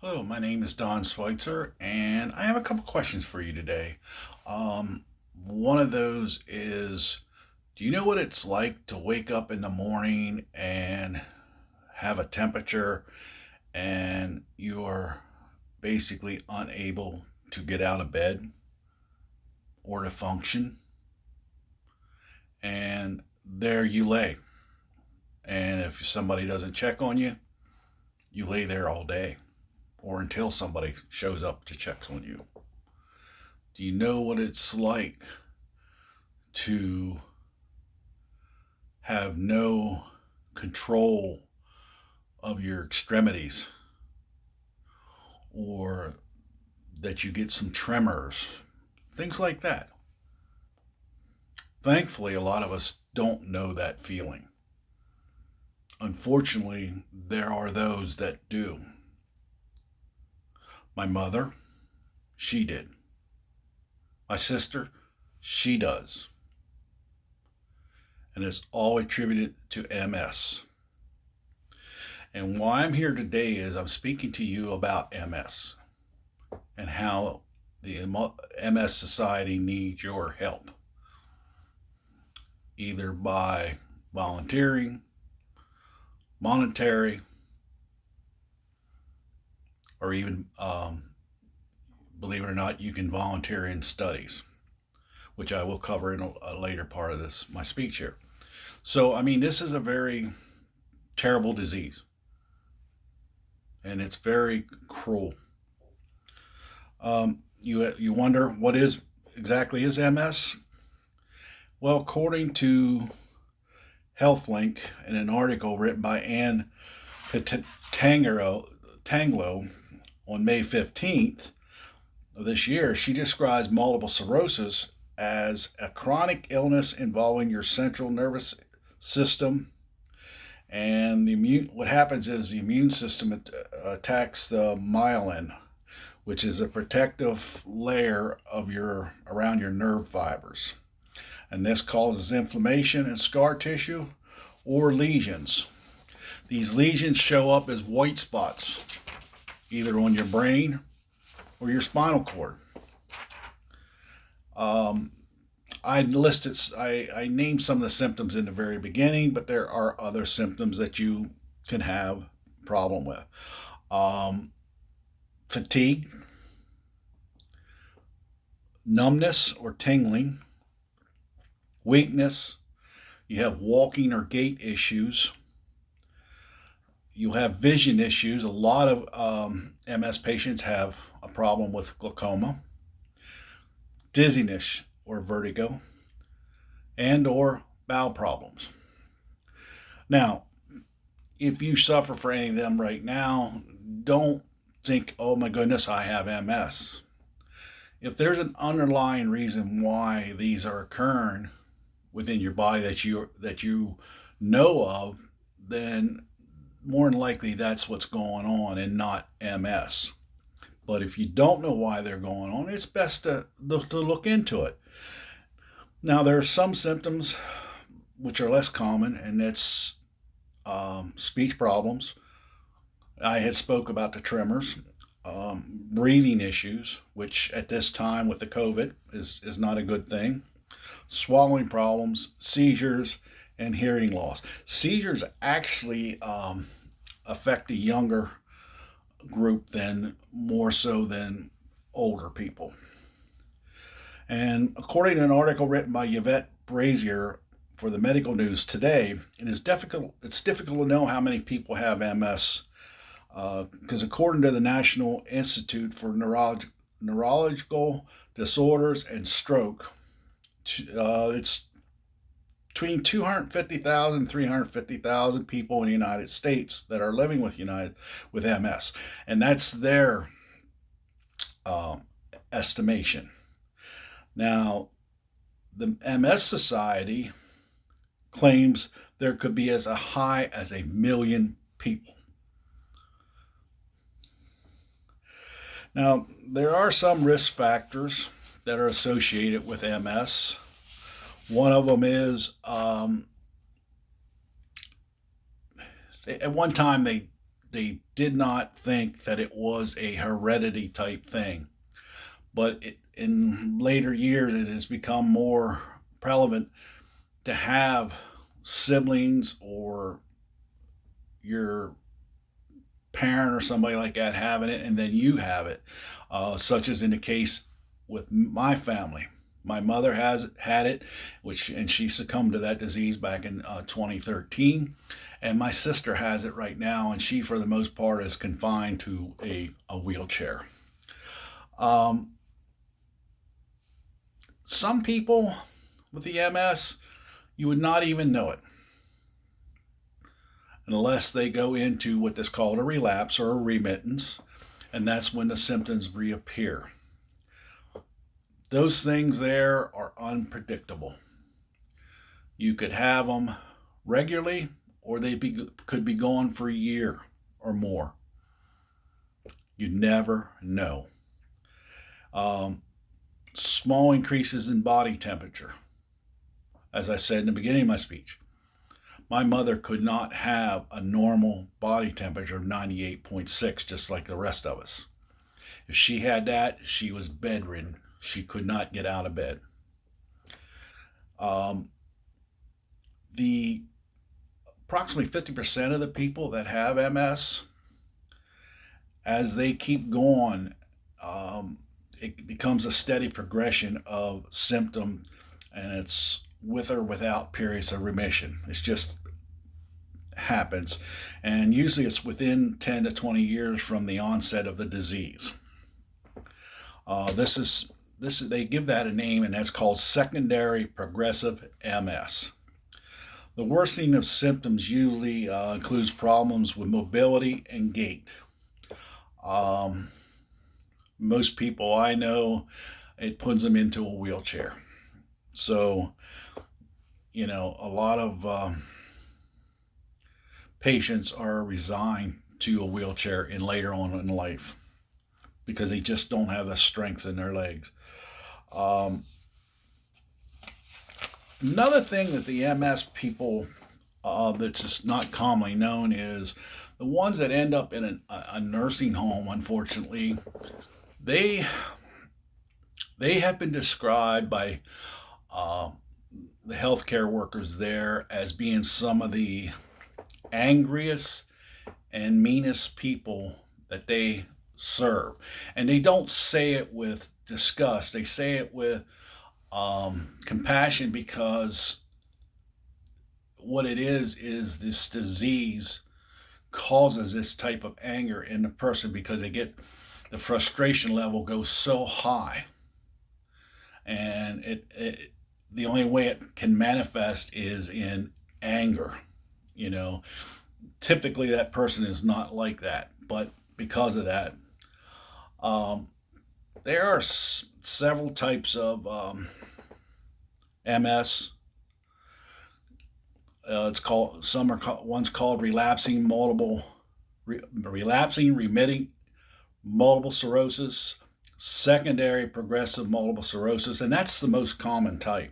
Hello, my name is Don Schweitzer, and I have a couple questions for you today. Um, One of those is, do you know what it's like to wake up in the morning and have a temperature and you're basically unable to get out of bed or to function? And there you lay. And if somebody doesn't check on you, you lay there all day or until somebody shows up to check on you. Do you know what it's like to have no control of your extremities or that you get some tremors, things like that? Thankfully, a lot of us don't know that feeling. Unfortunately, there are those that do. My mother, she did. My sister, she does. And it's all attributed to MS. And why I'm here today is I'm speaking to you about MS and how the MS Society needs your help, either by volunteering, monetary, or even, believe it or not, you can volunteer in studies, which I will cover in a later part of this my speech here. So, I mean, this is a very terrible disease, and it's very cruel. You wonder what is exactly is MS? Well, according to HealthLink in an article written by Anne Tanglo on May 15th of this year, she describes multiple sclerosis as a chronic illness involving your central nervous system. And what happens is the immune system attacks the myelin, which is a protective layer of your around your nerve fibers. And this causes inflammation in scar tissue or lesions. These lesions show up as white spots, either on your brain or your spinal cord. Um, I named some of the symptoms in the very beginning, but there are other symptoms that you can have problem with. Um, Fatigue, numbness or tingling, weakness, you have walking or gait issues, you have vision issues. A lot of MS patients have a problem with glaucoma, dizziness or vertigo, and or bowel problems. Now, if you suffer from any of them right now, don't think, oh my goodness, I have MS. If there's an underlying reason why these are occurring within your body that you know of, then more than likely that's what's going on and not MS. But if you don't know why they're going on, it's best to look into it. Now, there are some symptoms which are less common, and that's speech problems. I had spoke about the tremors, breathing issues, which at this time with the COVID is not a good thing. Swallowing problems, seizures, and hearing loss. Seizures actually affect a younger group than more so than older people. And according to an article written by Yvette Brazier for the Medical News today, it's difficult to know how many people have MS because according to the National Institute for Neurological Disorders and Stroke, it's between 250,000 and 350,000 people in the United States that are living with MS, and that's their um, estimation. Now, the MS Society claims there could be as high as 1 million people. Now, there are some risk factors that are associated with MS. One of them is at one time they they did not think that it was a heredity type thing. But in later years, it has become more prevalent to have siblings or your parent or somebody like that having it, and then you have it, such as in the case with my family. My mother has had it, and she succumbed to that disease back in 2013, and my sister has it right now, and she, for the most part, is confined to a wheelchair. Um, some people with the MS, you would not even know it unless they go into what is called a relapse or a remittance, and that's when the symptoms reappear. Those things there are unpredictable. You could have them regularly, or could be going for a year or more. You never know. Um, Small increases in body temperature. As I said in the beginning of my speech, my mother could not have a normal body temperature of 98.6, just like the rest of us. If she had that, she was bedridden. She could not get out of bed. Um, the approximately 50% of the people that have MS, as they keep going, um, it becomes a steady progression of symptom, and it's with or without periods of remission. It's just happens, and usually it's within 10 to 20 years from the onset of the disease. This is they give that a name, and that's called secondary progressive MS. The worsening of symptoms usually includes problems with mobility and gait. Um, Most people I know, it puts them into a wheelchair. So, a lot of patients are resigned to a wheelchair in later on in life because they just don't have the strength in their legs. Um, Another thing that the MS people that's just not commonly known is the ones that end up in a nursing home. Unfortunately, they they have been described by uh, the healthcare workers there as being some of the angriest and meanest people that they serve. And they don't say it with disgust, they say it with compassion, because what it is this disease causes this type of anger in the person because they get the frustration level goes so high, and the only way it can manifest is in anger. you know Typically that person is not like that, but because of that, um, there are several types of MS. It's called some are called, one's called relapsing remitting multiple sclerosis, secondary progressive multiple sclerosis, and that's the most common type.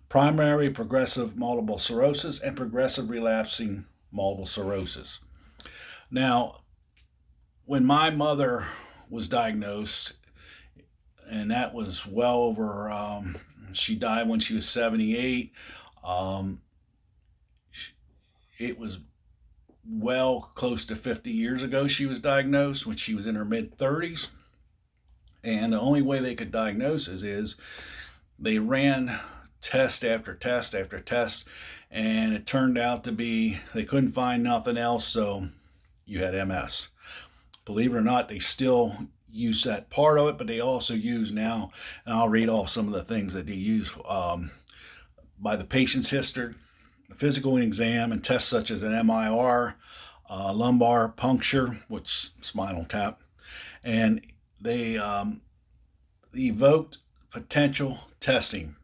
Primary progressive multiple sclerosis and progressive relapsing multiple sclerosis. Now, when my mother was diagnosed, and that was well over, she died when she was 78. Um, it was well close to 50 years ago she was diagnosed, when she was in her mid 30s. And the only way they could diagnose it is they ran test after test after test, and it turned out to be they couldn't find nothing else, so you had MS. Believe it or not, they still use that part of it, but they also use now, and I'll read off some of the things that they use, by the patient's history, the physical exam, and tests such as an MIR, lumbar puncture, which spinal tap, and they evoked potential testing,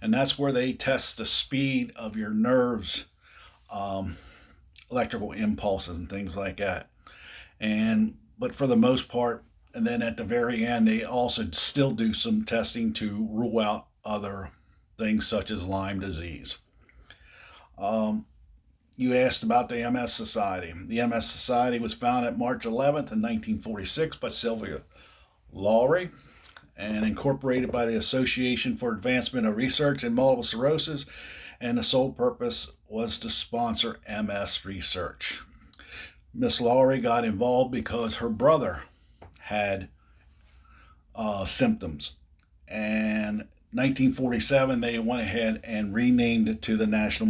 and that's where they test the speed of your nerves, um, electrical impulses, and things like that. And but for the most part, and then at the very end, they also still do some testing to rule out other things such as Lyme disease. Um, you asked about the MS Society. The MS Society was founded March 11th in 1946 by Sylvia Lawry and incorporated by the Association for Advancement of Research in Multiple Sclerosis, and the sole purpose was to sponsor MS research. Miss Lawry got involved because her brother had symptoms, and 1947 they went ahead and renamed it to the National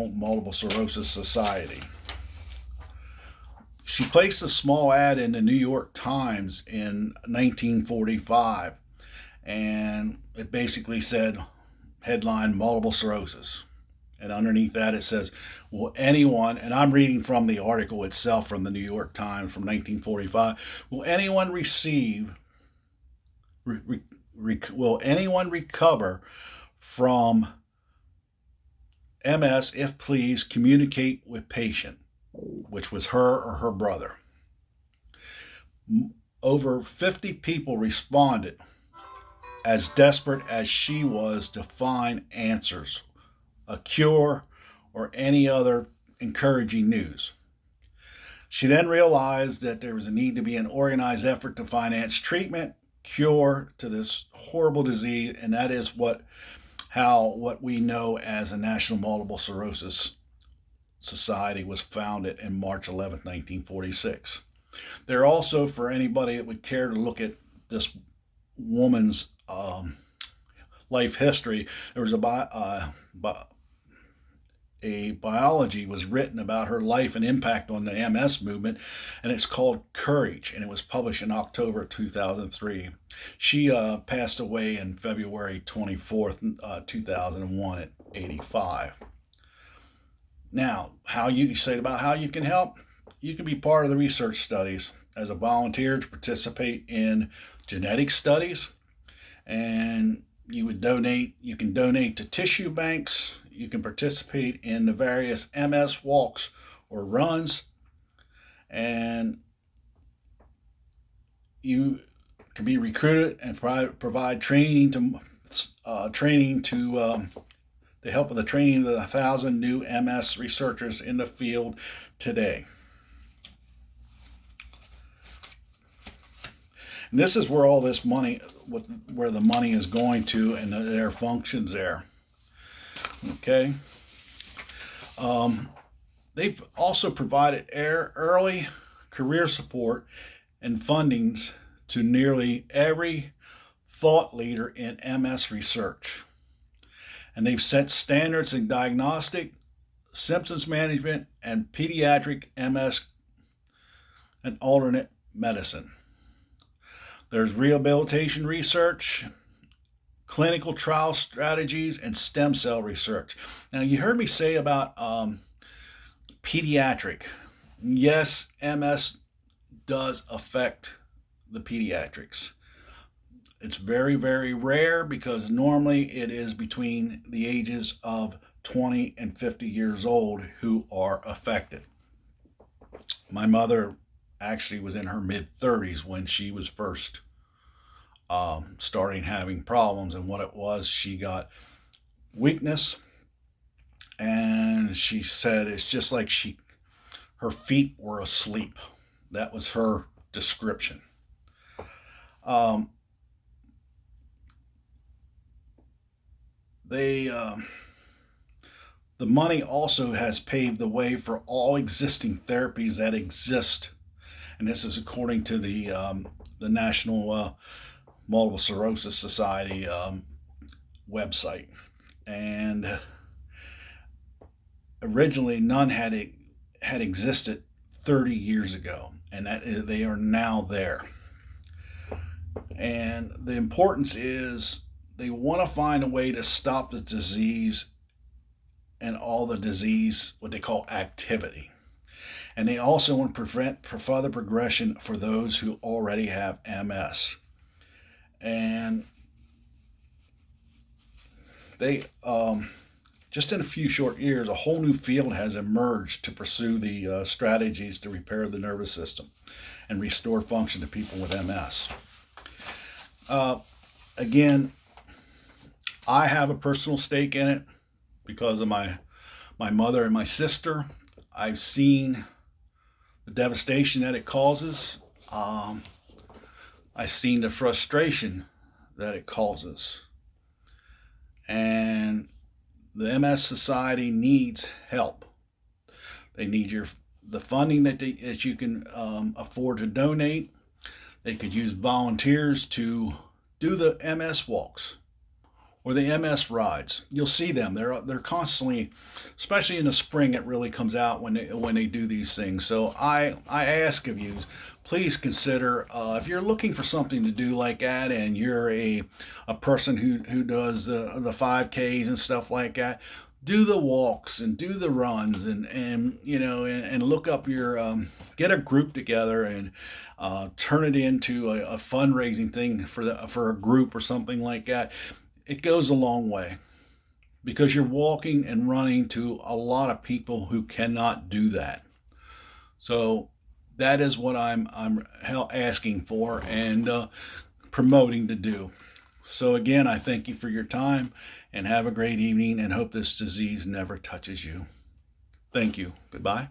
Multiple Sclerosis Society. She placed a small ad in the New York Times in 1945, and it basically said, headline, multiple sclerosis. And underneath that it says, will anyone, and I'm reading from the article itself from the New York Times from 1945, will anyone recover from MS if please communicate with patient, which was her or her brother. Over 50 people responded, as desperate as she was to find answers, a cure, or any other encouraging news. She then realized that there was a need to be an organized effort to finance treatment, cure to this horrible disease, and that is what we know as the National Multiple Sclerosis Society was founded in March 11th, 1946. There also, for anybody that would care to look at this woman's life history, there was a biology was written about her life and impact on the MS movement, and it's called Courage, and it was published in October 2003. She passed away in February 24th, 2001 at 85. Now, how you can help? You can be part of the research studies as a volunteer to participate in genetic studies, and you can donate to tissue banks. You can participate in the various MS walks or runs, and you can be recruited and provide training to the help of the training of the 1,000 new MS researchers in the field today. And this is where all this money, where the money is going to, and their functions there. Okay. They've also provided early career support and fundings to nearly every thought leader in MS research. And they've set standards in diagnostic, symptoms management, and pediatric MS and alternate medicine. There's rehabilitation research, clinical trial strategies, and stem cell research. Now, you heard me say about pediatric. Yes, MS does affect the pediatrics. It's very, very rare because normally it is between the ages of 20 and 50 years old who are affected. My mother actually was in her mid-30s when she was first starting having problems, and what it was, she got weakness, and she said it's just like her feet were asleep. That was her description. The money also has paved the way for all existing therapies that exist, and this is according to the National Multiple Sclerosis Society website. And originally, none had existed 30 years ago, and they are now there. And the importance is they want to find a way to stop the disease and all the disease, what they call activity. And they also want to prevent further progression for those who already have MS. And they, just in a few short years, a whole new field has emerged to pursue the strategies to repair the nervous system and restore function to people with MS. Again, I have a personal stake in it. because of my mother and my sister. I've seen the devastation that it causes. Um, I've seen the frustration that it causes. And the MS Society needs help. They need the funding that you can afford to donate. They could use volunteers to do the MS walks or the MS rides. You'll see them. They're constantly, especially in the spring, it really comes out when they do these things. So I ask of you, please consider if you're looking for something to do like that, and you're a person who does the 5Ks and stuff like that. Do the walks and do the runs, and you know, and look up your get a group together and turn it into a fundraising thing for a group or something like that. It goes a long way because you're walking and running to a lot of people who cannot do that. So that is what I'm asking for and promoting to do. So again, I thank you for your time and have a great evening and hope this disease never touches you. Thank you. Goodbye.